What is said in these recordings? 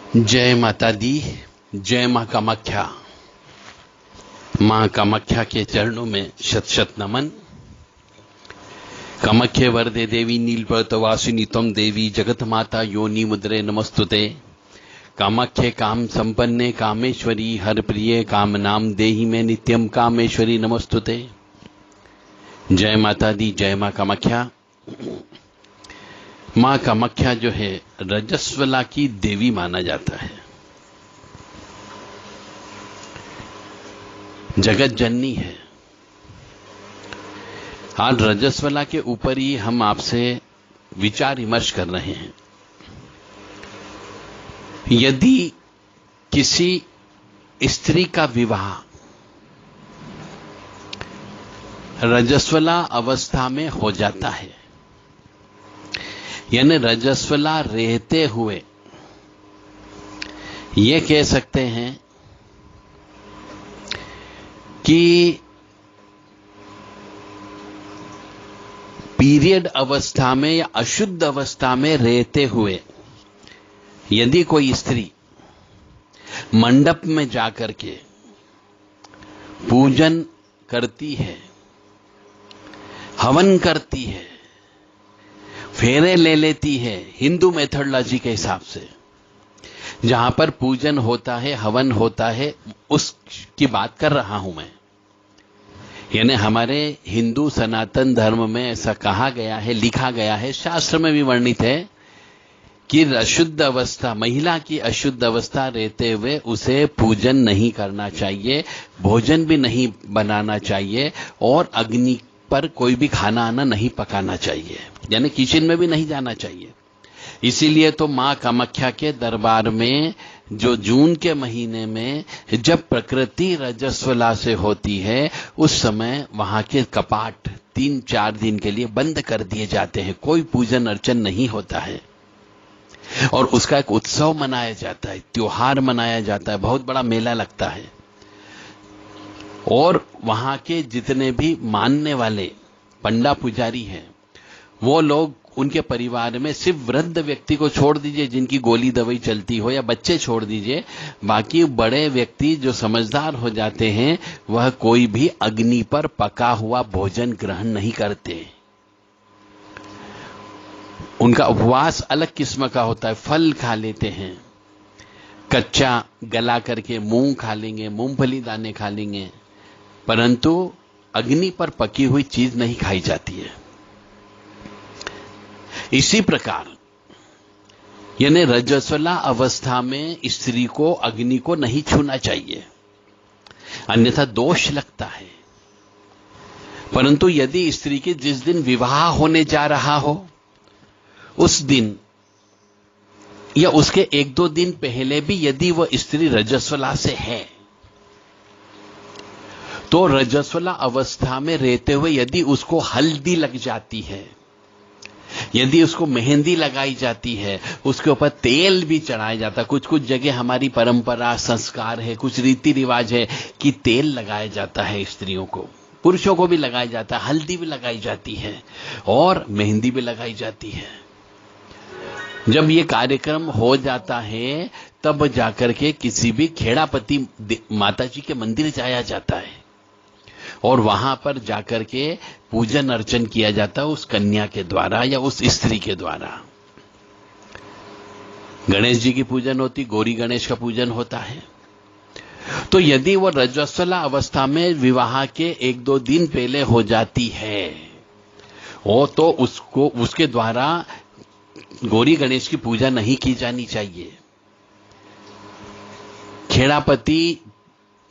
जय माता दी, जय मां कामाख्या। मां कामाख्या के चरणों में शत शत नमन। कामाख्ये वरदे देवी नीलपर्वतवासिनी त्वं देवी जगत माता योनि मुद्रे नमस्तुते। कामाख्ये काम संपन्ने कामेश्वरी हर प्रिय काम नाम देहि में नित्यम कामेश्वरी नमस्तुते। जय माता दी, जय मां कामाख्या। मां कामाख्या जो है रजस्वला की देवी माना जाता है, जगत जननी है। आज रजस्वला के ऊपर ही हम आपसे विचार विमर्श कर रहे हैं। यदि किसी स्त्री का विवाह रजस्वला अवस्था में हो जाता है, यानी रजस्वला रहते हुए, ये कह सकते हैं कि पीरियड अवस्था में या अशुद्ध अवस्था में रहते हुए यदि कोई स्त्री मंडप में जाकर के पूजन करती है, हवन करती है, फेरे ले लेती है, हिंदू मेथोडोलॉजी के हिसाब से जहां पर पूजन होता है, हवन होता है, उसकी बात कर रहा हूं मैं। यानी हमारे हिंदू सनातन धर्म में ऐसा कहा गया है, लिखा गया है, शास्त्र में भी वर्णित है कि अशुद्ध अवस्था, महिला की अशुद्ध अवस्था रहते हुए उसे पूजन नहीं करना चाहिए, भोजन भी नहीं बनाना चाहिए और अग्नि पर कोई भी खाना आना नहीं पकाना चाहिए, यानी किचन में भी नहीं जाना चाहिए। इसीलिए तो मां कामाख्या के दरबार में जो जून के महीने में जब प्रकृति रजस्वला से होती है, उस समय वहां के कपाट 3-4 दिन के लिए बंद कर दिए जाते हैं, कोई पूजन अर्चन नहीं होता है और उसका एक उत्सव मनाया जाता है, त्योहार मनाया जाता है, बहुत बड़ा मेला लगता है। और वहां के जितने भी मानने वाले पंडा पुजारी हैं, वो लोग, उनके परिवार में सिर्फ वृद्ध व्यक्ति को छोड़ दीजिए जिनकी गोली दवाई चलती हो, या बच्चे छोड़ दीजिए, बाकी बड़े व्यक्ति जो समझदार हो जाते हैं वह कोई भी अग्नि पर पका हुआ भोजन ग्रहण नहीं करते। उनका उपवास अलग किस्म का होता है, फल खा लेते हैं, कच्चा गला करके मूंग खा लेंगे, मूंगफली दाने खा लेंगे, परंतु अग्नि पर पकी हुई चीज नहीं खाई जाती है। इसी प्रकार यानी रजस्वला अवस्था में स्त्री को अग्नि को नहीं छूना चाहिए, अन्यथा दोष लगता है। परंतु यदि स्त्री के जिस दिन विवाह होने जा रहा हो, उस दिन या उसके 1-2 दिन पहले भी यदि वह स्त्री रजस्वला से है, तो रजस्वला अवस्था में रहते हुए यदि उसको हल्दी लग जाती है, यदि उसको मेहंदी लगाई जाती है, उसके ऊपर तेल भी चढ़ाया जाता है, कुछ कुछ जगह हमारी परंपरा संस्कार है, कुछ रीति रिवाज है कि तेल लगाया जाता है स्त्रियों को, पुरुषों को भी लगाया जाता है, हल्दी भी लगाई जाती है और मेहंदी भी लगाई जाती है। जब ये कार्यक्रम हो जाता है तब जाकर के किसी भी खेड़ापति माता जी के मंदिर जाया जाता है और वहां पर जाकर के पूजन अर्चन किया जाता है उस कन्या के द्वारा या उस स्त्री के द्वारा। गणेश जी की पूजन होती, गौरी गणेश का पूजन होता है। तो यदि वो रजस्वला अवस्था में विवाह के 1-2 दिन पहले हो जाती है, वो तो उसको, उसके द्वारा गौरी गणेश की पूजा नहीं की जानी चाहिए। खेड़ापति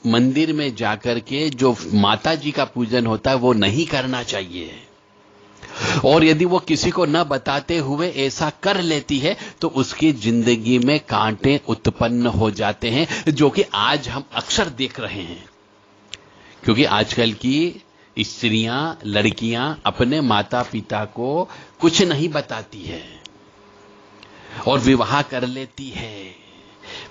मंदिर में जाकर के जो माता जी का पूजन होता है वो नहीं करना चाहिए। और यदि वो किसी को न बताते हुए ऐसा कर लेती है तो उसकी जिंदगी में कांटे उत्पन्न हो जाते हैं, जो कि आज हम अक्सर देख रहे हैं। क्योंकि आजकल की स्त्रियां, लड़कियां अपने माता पिता को कुछ नहीं बताती है और विवाह कर लेती है,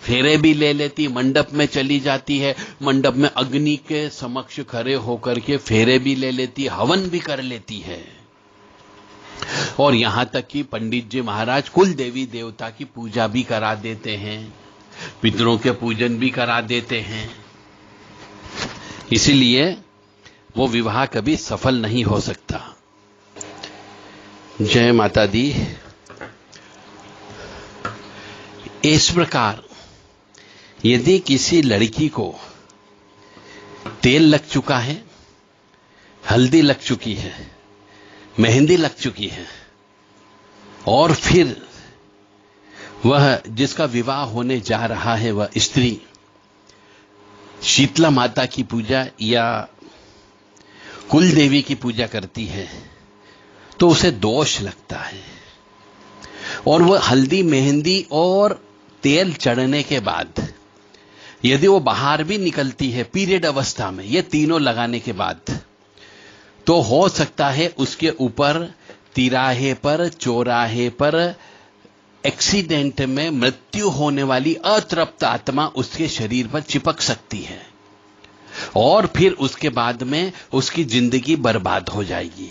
फेरे भी ले लेती, मंडप में चली जाती है, मंडप में अग्नि के समक्ष खड़े होकर के फेरे भी ले लेती, हवन भी कर लेती है। और यहां तक कि पंडित जी महाराज कुल देवी देवता की पूजा भी करा देते हैं। पितरों के पूजन भी करा देते हैं। इसीलिए वो विवाह कभी सफल नहीं हो सकता। जय माता दी। इस प्रकार यदि किसी लड़की को तेल लग चुका है, हल्दी लग चुकी है, मेहंदी लग चुकी है, और फिर वह जिसका विवाह होने जा रहा है वह स्त्री शीतला माता की पूजा या कुल देवी की पूजा करती है, तो उसे दोष लगता है। और वह हल्दी, मेहंदी और तेल चढ़ने के बाद यदि वो बाहर भी निकलती है पीरियड अवस्था में, ये तीनों लगाने के बाद, तो हो सकता है उसके ऊपर तिराहे पर, चौराहे पर एक्सीडेंट में मृत्यु होने वाली अतृप्त आत्मा उसके शरीर पर चिपक सकती है, और फिर उसके बाद में उसकी जिंदगी बर्बाद हो जाएगी।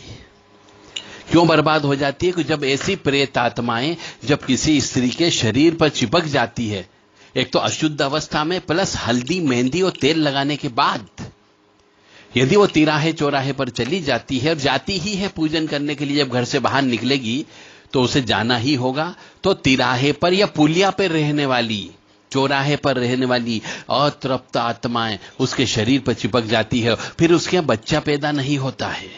क्यों बर्बाद हो जाती है? कि जब ऐसी प्रेत आत्माएं जब किसी स्त्री के शरीर पर चिपक जाती है, एक तो अशुद्ध अवस्था में, प्लस हल्दी, मेहंदी और तेल लगाने के बाद, यदि वो तिराहे चौराहे पर चली जाती है, और जाती ही है पूजन करने के लिए, जब घर से बाहर निकलेगी तो उसे जाना ही होगा, तो तिराहे पर या पुलिया पर रहने वाली, चौराहे पर रहने वाली अतृप्त आत्माएं उसके शरीर पर चिपक जाती है। फिर उसके यहां बच्चा पैदा नहीं होता है।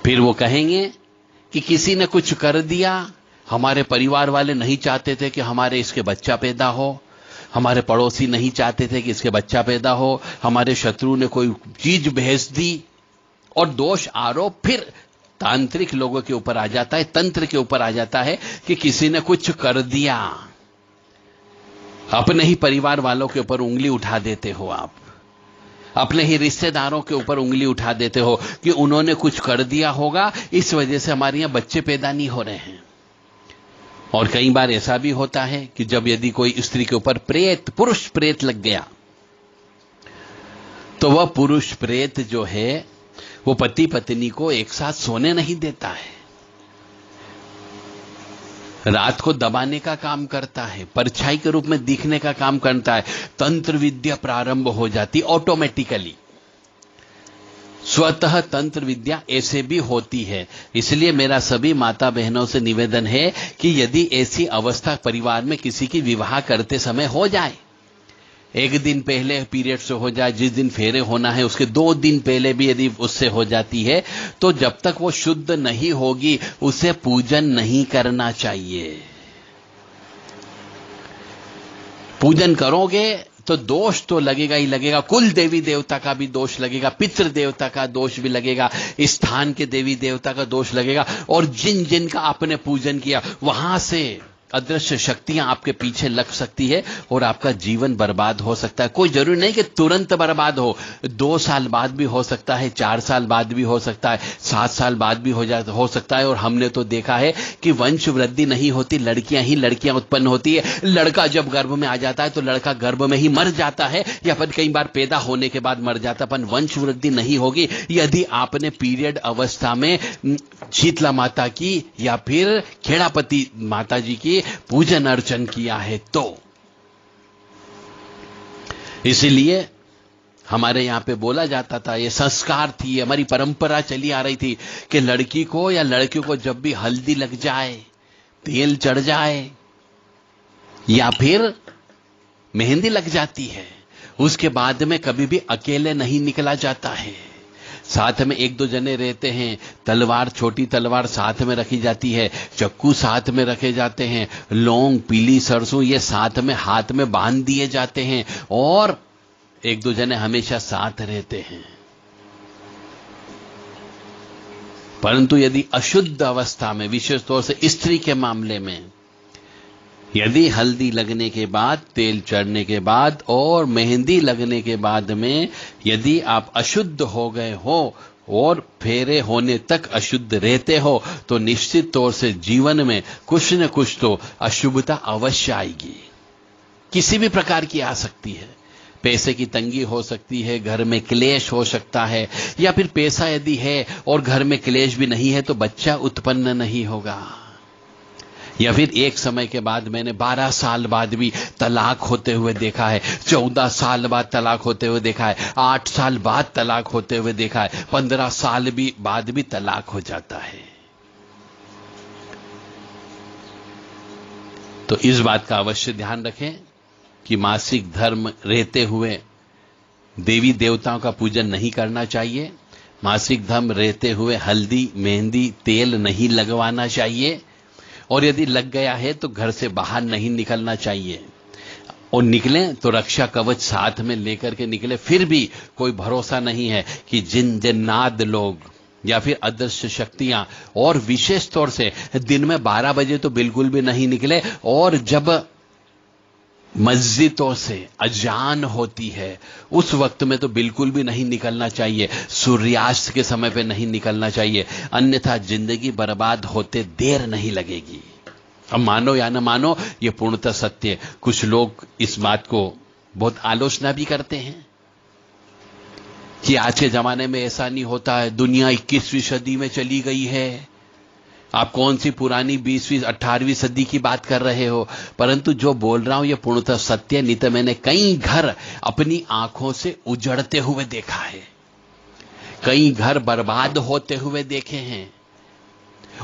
फिर वो कहेंगे कि किसी ने कुछ कर दिया, हमारे परिवार वाले नहीं चाहते थे कि हमारे इसके बच्चा पैदा हो, हमारे पड़ोसी नहीं चाहते थे कि इसके बच्चा पैदा हो, हमारे शत्रु ने कोई चीज भेज दी, और दोष आरोप फिर तांत्रिक लोगों के ऊपर आ जाता है, तंत्र के ऊपर आ जाता है कि किसी ने कुछ कर दिया। अपने ही परिवार वालों के ऊपर उंगली उठा देते हो, आप अपने ही रिश्तेदारों के ऊपर उंगली उठा देते हो कि उन्होंने कुछ कर दिया होगा, इस वजह से हमारे यहां बच्चे पैदा नहीं हो रहे हैं। और कई बार ऐसा भी होता है कि जब यदि कोई स्त्री के ऊपर प्रेत, पुरुष प्रेत लग गया, तो वह पुरुष प्रेत जो है वो पति पत्नी को एक साथ सोने नहीं देता है, रात को दबाने का काम करता है, परछाई के रूप में दिखने का काम करता है। तंत्र विद्या प्रारंभ हो जाती ऑटोमेटिकली, स्वतः तंत्र विद्या ऐसे भी होती है। इसलिए मेरा सभी माता बहनों से निवेदन है कि यदि ऐसी अवस्था परिवार में किसी की विवाह करते समय हो जाए, एक दिन पहले पीरियड से हो जाए, जिस दिन फेरे होना है उसके 2 दिन पहले भी यदि उससे हो जाती है, तो जब तक वो शुद्ध नहीं होगी उसे पूजन नहीं करना चाहिए। पूजन करोगे तो दोष तो लगेगा ही लगेगा, कुल देवी देवता का भी दोष लगेगा, पितृ देवता का दोष भी लगेगा, स्थान के देवी देवता का दोष लगेगा, और जिन जिन का आपने पूजन किया वहां से अदृश्य शक्तियां आपके पीछे लग सकती है और आपका जीवन बर्बाद हो सकता है। कोई जरूरी नहीं कि तुरंत बर्बाद हो, 2 साल बाद भी हो सकता है, 4 साल बाद भी हो सकता है, 7 साल बाद भी हो सकता है। और हमने तो देखा है कि वंश वृद्धि नहीं होती, लड़कियां ही लड़कियां उत्पन्न होती है। लड़का जब गर्भ में आ जाता है तो लड़का गर्भ में ही मर जाता है, या फिर कई बार पैदा होने के बाद मर जाता है, पर वंश वृद्धि नहीं होगी यदि आपने पीरियड अवस्था में शीतला माता की या फिर खेड़ापति माता जी की पूजन अर्चन किया है तो। इसीलिए हमारे यहां पे बोला जाता था, ये संस्कार थी, हमारी परंपरा चली आ रही थी कि लड़की को या लड़के को जब भी हल्दी लग जाए, तेल चढ़ जाए या फिर मेहंदी लग जाती है, उसके बाद में कभी भी अकेले नहीं निकला जाता है। साथ में 1-2 जने रहते हैं, तलवार, छोटी तलवार साथ में रखी जाती है, चक्कू साथ में रखे जाते हैं, लौंग, पीली सरसों ये साथ में हाथ में बांध दिए जाते हैं, और 1-2 जने हमेशा साथ रहते हैं। परंतु यदि अशुद्ध अवस्था में, विशेष तौर से स्त्री के मामले में, यदि हल्दी लगने के बाद, तेल चढ़ने के बाद और मेहंदी लगने के बाद में यदि आप अशुद्ध हो गए हो और फेरे होने तक अशुद्ध रहते हो, तो निश्चित तौर से जीवन में कुछ न कुछ तो अशुभता अवश्य आएगी। किसी भी प्रकार की आ सकती है। पैसे की तंगी हो सकती है, घर में क्लेश हो सकता है, या फिर पैसा यदि है और घर में क्लेश भी नहीं है तो बच्चा उत्पन्न नहीं होगा। या फिर एक समय के बाद मैंने 12 साल बाद भी तलाक होते हुए देखा है, 14 साल बाद तलाक होते हुए देखा है, 8 साल बाद तलाक होते हुए देखा है, 15 साल बाद भी तलाक हो जाता है। तो इस बात का अवश्य ध्यान रखें कि मासिक धर्म रहते हुए देवी देवताओं का पूजन नहीं करना चाहिए। मासिक धर्म रहते हुए हल्दी, मेहंदी, तेल नहीं लगवाना चाहिए, और यदि लग गया है तो घर से बाहर नहीं निकलना चाहिए, और निकलें तो रक्षा कवच साथ में लेकर के निकले। फिर भी कोई भरोसा नहीं है कि जिन जिन्नात लोग या फिर अदृश्य शक्तियां, और विशेष तौर से दिन में 12 बजे तो बिल्कुल भी नहीं निकले, और जब मस्जिदों से अजान होती है उस वक्त में तो बिल्कुल भी नहीं निकलना चाहिए। सूर्यास्त के समय पे नहीं निकलना चाहिए, अन्यथा जिंदगी बर्बाद होते देर नहीं लगेगी। अब मानो या न मानो, ये पूर्णतः सत्य है। कुछ लोग इस बात को बहुत आलोचना भी करते हैं कि आज के जमाने में ऐसा नहीं होता है, दुनिया 21वीं सदी में चली गई है, आप कौन सी पुरानी 20वीं 18वीं सदी की बात कर रहे हो। परंतु जो बोल रहा हूं ये पूर्णतः सत्य। नहीं तो मैंने कई घर अपनी आंखों से उजड़ते हुए देखा है, कई घर बर्बाद होते हुए देखे हैं,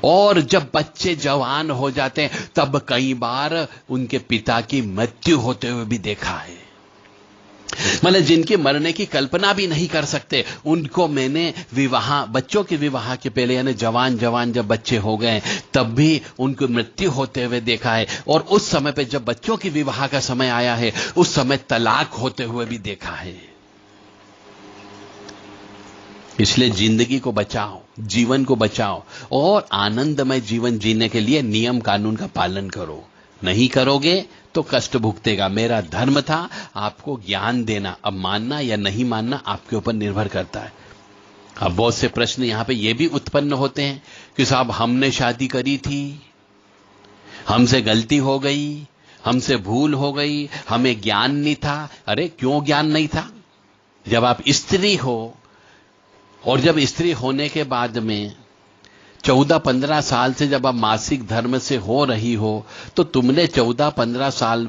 और जब बच्चे जवान हो जाते हैं तब कई बार उनके पिता की मृत्यु होते हुए भी देखा है। मतलब जिनके मरने की कल्पना भी नहीं कर सकते, उनको मैंने बच्चों के विवाह के पहले, यानी जवान जब बच्चे हो गए तब भी उनको मृत्यु होते हुए देखा है, और उस समय पे जब बच्चों की विवाह का समय आया है उस समय तलाक होते हुए भी देखा है। इसलिए जिंदगी को बचाओ, जीवन को बचाओ, और आनंदमय जीवन जीने के लिए नियम कानून का पालन करो। नहीं करोगे तो कष्ट भुगतेगा। मेरा धर्म था आपको ज्ञान देना, अब मानना या नहीं मानना आपके ऊपर निर्भर करता है। अब बहुत से प्रश्न यहां पे ये भी उत्पन्न होते हैं कि साहब हमने शादी करी थी, हमसे गलती हो गई, हमसे भूल हो गई, हमें ज्ञान नहीं था। अरे क्यों ज्ञान नहीं था? जब आप स्त्री हो, और जब स्त्री होने के बाद में 14-15 साल से जब आप मासिक धर्म से हो रही हो, तो तुमने 14-15 साल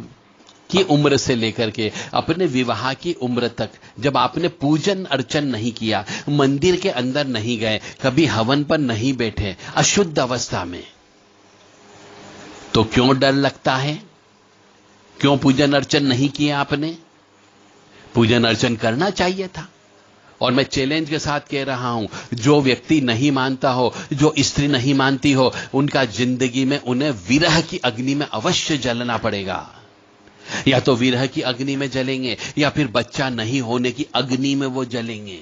की उम्र से लेकर के अपने विवाह की उम्र तक जब आपने पूजन अर्चन नहीं किया, मंदिर के अंदर नहीं गए, कभी हवन पर नहीं बैठे, अशुद्ध अवस्था में, तो क्यों डर लगता है? क्यों पूजन अर्चन नहीं किया आपने? पूजन अर्चन करना चाहिए था। और मैं चैलेंज के साथ कह रहा हूं, जो व्यक्ति नहीं मानता हो, जो स्त्री नहीं मानती हो, उनका जिंदगी में उन्हें विरह की अग्नि में अवश्य जलना पड़ेगा। या तो विरह की अग्नि में जलेंगे, या फिर बच्चा नहीं होने की अग्नि में वो जलेंगे,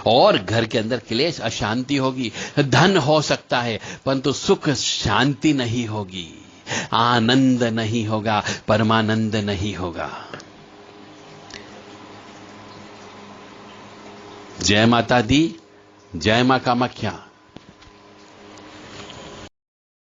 और घर के अंदर क्लेश अशांति होगी। धन हो सकता है परंतु सुख शांति नहीं होगी, आनंद नहीं होगा, परमानंद नहीं होगा। जय माता दी, जय मां कामाख्या।